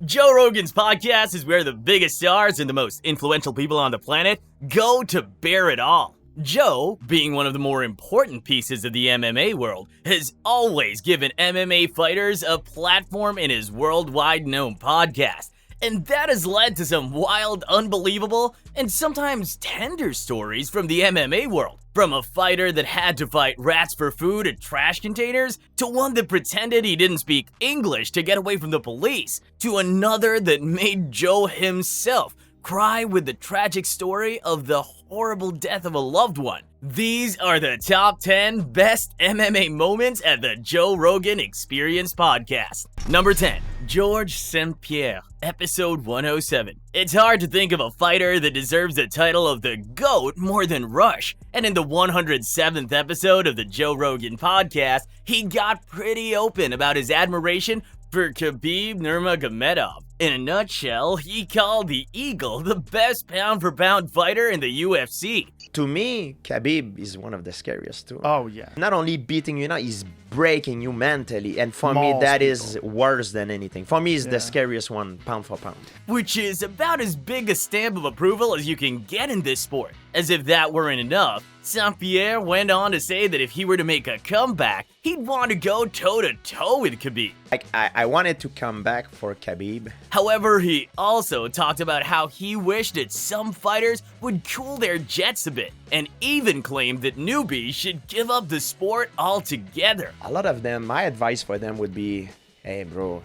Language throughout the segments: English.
Joe Rogan's podcast is where the biggest stars and the most influential people on the planet go to bear it all. Joe, being one of the more important pieces of the MMA world, has always given MMA fighters a platform in his worldwide known podcast. And that has led to some wild, unbelievable, and sometimes tender stories from the MMA world. From a fighter that had to fight rats for food at trash containers, to one that pretended he didn't speak English to get away from the police, to another that made Joe himself cry with the tragic story of the horrible death of a loved one. These are the top 10 best MMA moments at the Joe Rogan Experience podcast. Number 10. George St. Pierre, episode 107. It's hard to think of a fighter that deserves the title of the GOAT more than Rush. And in the 107th episode of the Joe Rogan podcast, he got pretty open about his admiration for Khabib Nurmagomedov. In a nutshell, he called the Eagle the best pound-for-pound fighter in the UFC. To me, Khabib is one of the scariest too. Oh, yeah. Not only beating you now, he's breaking you mentally. And for me, that is worse than anything. For me, it's the scariest one, pound for pound. Which is about as big a stamp of approval as you can get in this sport. As if that weren't enough, St. Pierre went on to say that if he were to make a comeback, he'd want to go toe-to-toe with Khabib. I wanted to come back for Khabib. However, he also talked about how he wished that some fighters would cool their jets a bit, and even claimed that newbies should give up the sport altogether. A lot of them, my advice for them would be, hey bro,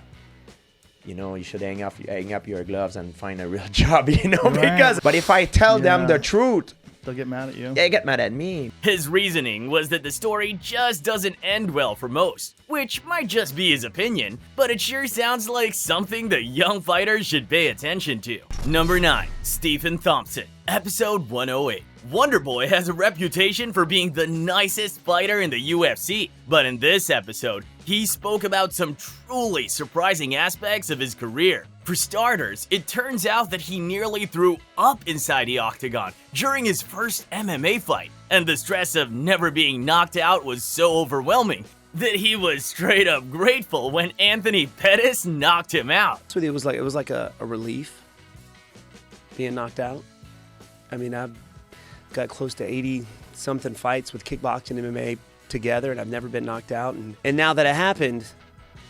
you should hang up your gloves and find a real job, because, but if I tell them the truth, they'll get mad at you. They get mad at me. His reasoning was that the story just doesn't end well for most, which might just be his opinion, but it sure sounds like something the young fighters should pay attention to. Number 9. Stephen Thompson, episode 108. Wonderboy has a reputation for being the nicest fighter in the UFC, but in this episode, he spoke about some truly surprising aspects of his career. For starters, it turns out that he nearly threw up inside the octagon during his first MMA fight, and the stress of never being knocked out was so overwhelming that he was straight up grateful when Anthony Pettis knocked him out. So it was like a relief being knocked out. I mean, I've got close to 80-something fights with kickboxing and MMA together, and I've never been knocked out. And now that it happened,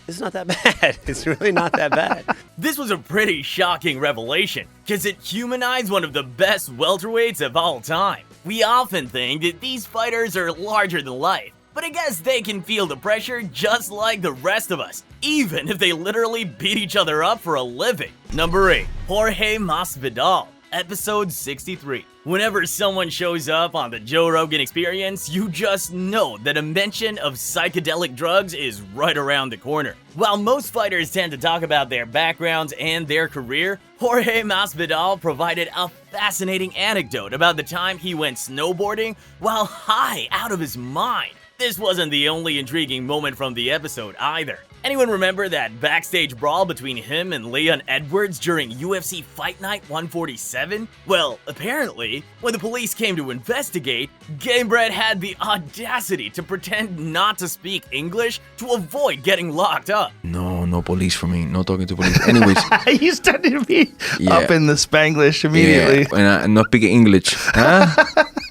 it's not that bad. It's really not that bad. This was a pretty shocking revelation, because it humanized one of the best welterweights of all time. We often think that these fighters are larger than life, but I guess they can feel the pressure just like the rest of us, even if they literally beat each other up for a living. Number 8. Jorge Masvidal, episode 63. Whenever someone shows up on the Joe Rogan Experience, you just know that a mention of psychedelic drugs is right around the corner. While most fighters tend to talk about their backgrounds and their career, Jorge Masvidal provided a fascinating anecdote about the time he went snowboarding while high out of his mind. This wasn't the only intriguing moment from the episode either. Anyone remember that backstage brawl between him and Leon Edwards during UFC Fight Night 147? Well, apparently, when the police came to investigate, Gamebred had the audacity to pretend not to speak English to avoid getting locked up. No police for me. No talking to police. Anyways. You started to be up in the Spanglish immediately. Yeah, and I'm not speaking English. Huh?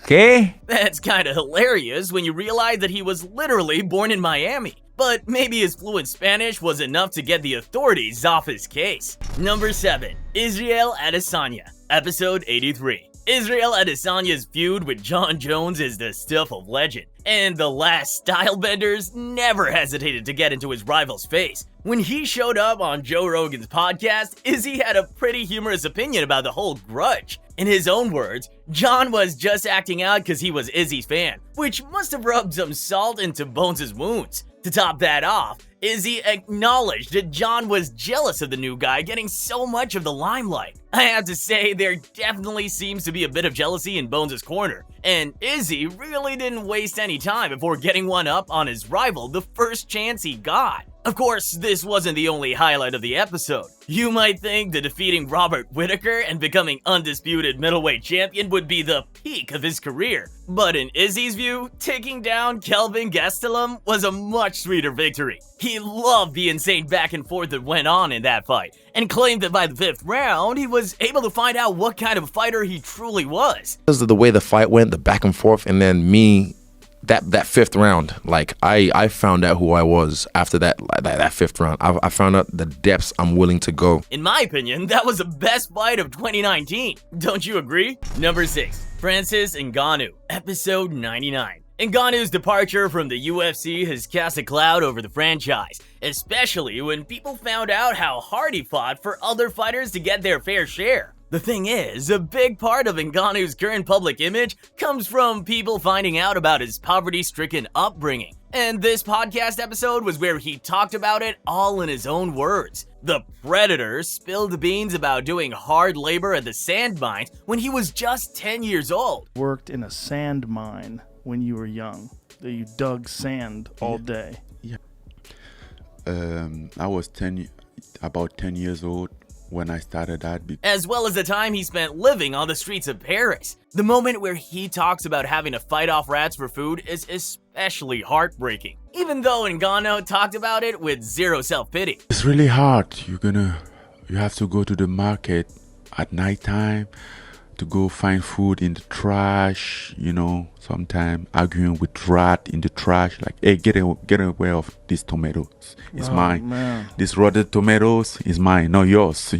Okay? That's kind of hilarious when you realize that he was literally born in Miami. But maybe his fluent Spanish was enough to get the authorities off his case. Number 7. Israel Adesanya, episode 83. Israel Adesanya's feud with Jon Jones is the stuff of legend, and the last stylebenders never hesitated to get into his rival's face. When he showed up on Joe Rogan's podcast, Izzy had a pretty humorous opinion about the whole grudge. In his own words, Jon was just acting out because he was Izzy's fan, which must have rubbed some salt into Bones' wounds. To top that off, Izzy acknowledged that Jon was jealous of the new guy getting so much of the limelight. I have to say, there definitely seems to be a bit of jealousy in Bones' corner, and Izzy really didn't waste any time before getting one up on his rival the first chance he got. Of course, this wasn't the only highlight of the episode. You might think that defeating Robert Whittaker and becoming undisputed middleweight champion would be the peak of his career. But in Izzy's view, taking down Kelvin Gastelum was a much sweeter victory. He He loved the insane back and forth that went on in that fight, and claimed that by the 5th round, he was able to find out what kind of fighter he truly was. Because of the way the fight went, the back and forth, and then me, that 5th round, like I found out who I was after that 5th round. I found out the depths I'm willing to go. In my opinion, that was the best fight of 2019. Don't you agree? Number 6, Francis Ngannou, episode 99. Ngannou's departure from the UFC has cast a cloud over the franchise, especially when people found out how hard he fought for other fighters to get their fair share. The thing is, a big part of Ngannou's current public image comes from people finding out about his poverty-stricken upbringing. And this podcast episode was where he talked about it all in his own words. The Predator spilled the beans about doing hard labor at the sand mines when he was just 10 years old. Worked in a sand mine when you were young, that you dug sand all day. Yeah. I was about 10 years old when I started that. As well as the time he spent living on the streets of Paris. The moment where he talks about having to fight off rats for food is especially heartbreaking, even though Ngannou talked about it with zero self-pity. It's really hard. You have to go to the market at nighttime to go find food in the trash, sometimes arguing with rat in the trash, like, hey, get away of these tomatoes. It's mine. Man. This rotted tomatoes is mine, not yours,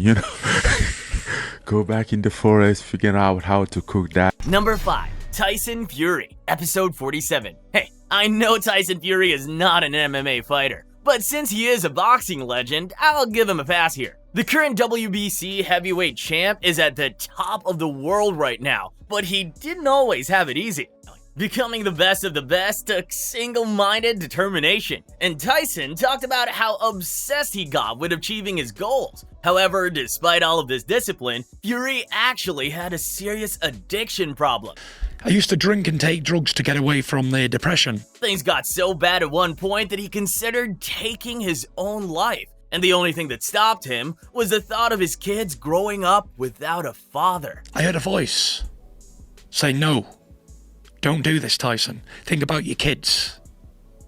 Go back in the forest, figure out how to cook that. Number 5, Tyson Fury, episode 47. Hey, I know Tyson Fury is not an MMA fighter, but since he is a boxing legend, I'll give him a pass here. The current WBC heavyweight champ is at the top of the world right now, but he didn't always have it easy. Becoming the best of the best took single-minded determination, and Tyson talked about how obsessed he got with achieving his goals. However, despite all of this discipline, Fury actually had a serious addiction problem. I used to drink and take drugs to get away from the depression. Things got so bad at one point that he considered taking his own life. And the only thing that stopped him was the thought of his kids growing up without a father. I heard a voice say, no, don't do this, Tyson. Think about your kids.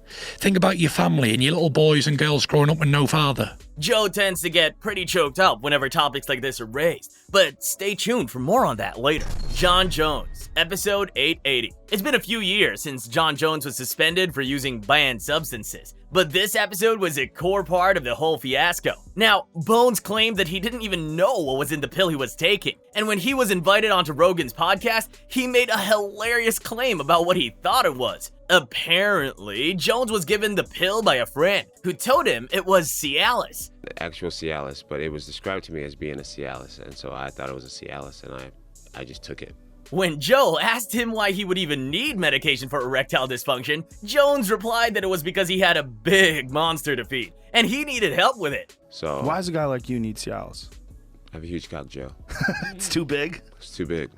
Think about your family and your little boys and girls growing up with no father. Joe tends to get pretty choked up whenever topics like this are raised, but stay tuned for more on that later. Jon Jones, episode 880. It's been a few years since Jon Jones was suspended for using banned substances, but this episode was a core part of the whole fiasco. Now, Bones claimed that he didn't even know what was in the pill he was taking, and when he was invited onto Rogan's podcast, he made a hilarious claim about what he thought it was. Apparently, Jones was given the pill by a friend who told him it was Cialis. The actual Cialis, but it was described to me as being a Cialis, and so I thought it was a Cialis, and I just took it. When Joe asked him why he would even need medication for erectile dysfunction, Jones replied that it was because he had a big monster to feed, and he needed help with it. So Why does a guy like you need Cialis? I have a huge cock, Joe. It's too big. It's too big.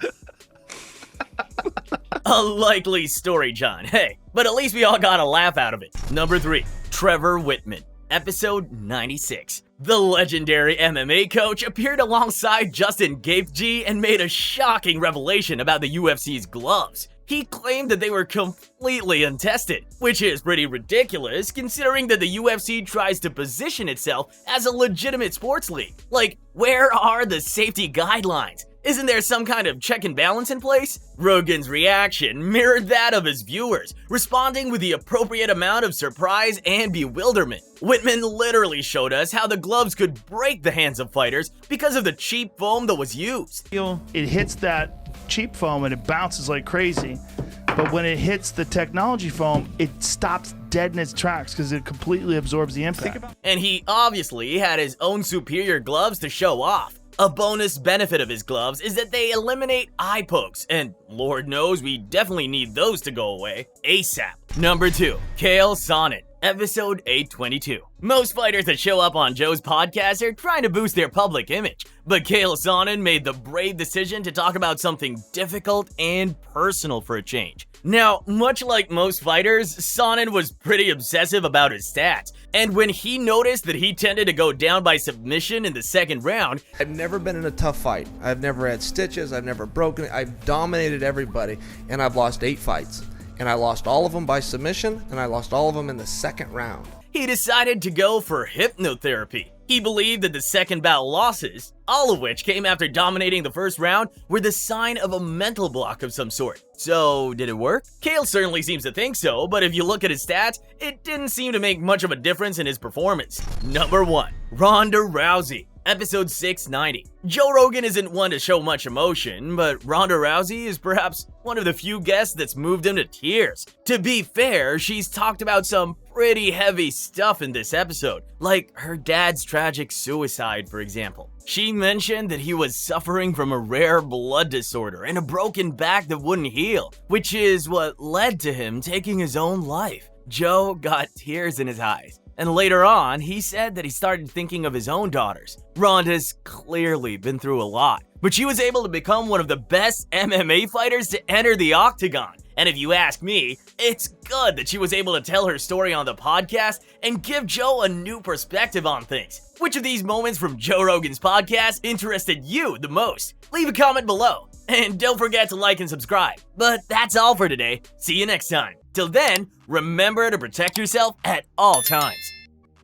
A likely story, John. Hey, but at least we all got a laugh out of it. Number 3, Trevor Whitman, episode 96. The legendary MMA coach appeared alongside Justin Gaethje and made a shocking revelation about the UFC's gloves. He claimed that they were completely untested, which is pretty ridiculous considering that the UFC tries to position itself as a legitimate sports league. Like, where are the safety guidelines? Isn't there some kind of check and balance in place? Rogan's reaction mirrored that of his viewers, responding with the appropriate amount of surprise and bewilderment. Whitman literally showed us how the gloves could break the hands of fighters because of the cheap foam that was used. It hits that cheap foam and it bounces like crazy, but when it hits the technology foam, it stops dead in its tracks because it completely absorbs the impact. And he obviously had his own superior gloves to show off. A bonus benefit of his gloves is that they eliminate eye pokes, and Lord knows we definitely need those to go away ASAP. Number 2, Kale Sonnen, episode 822. Most fighters that show up on Joe's podcast are trying to boost their public image, but Kale Sonnen made the brave decision to talk about something difficult and personal for a change. Now, much like most fighters, Sonnen was pretty obsessive about his stats, and when he noticed that he tended to go down by submission in the second round, I've never been in a tough fight. I've never had stitches, I've never broken it, I've dominated everybody, and I've lost 8 fights. And I lost all of them by submission, and I lost all of them in the second round. he decided to go for hypnotherapy. He believed that the second bout losses, all of which came after dominating the first round, were the sign of a mental block of some sort. So, did it work? Kale certainly seems to think so, but if you look at his stats, it didn't seem to make much of a difference in his performance. Number 1. Ronda Rousey. Episode 690. Joe Rogan isn't one to show much emotion, but Ronda Rousey is perhaps one of the few guests that's moved him to tears. To be fair, she's talked about some pretty heavy stuff in this episode, like her dad's tragic suicide, for example. She mentioned that he was suffering from a rare blood disorder and a broken back that wouldn't heal, which is what led to him taking his own life. Joe got tears in his eyes. And later on, he said that he started thinking of his own daughters. Ronda's clearly been through a lot, but she was able to become one of the best MMA fighters to enter the octagon. And if you ask me, it's good that she was able to tell her story on the podcast and give Joe a new perspective on things. Which of these moments from Joe Rogan's podcast interested you the most? Leave a comment below. And don't forget to like and subscribe. But that's all for today. See you next time. Till then, remember to protect yourself at all times.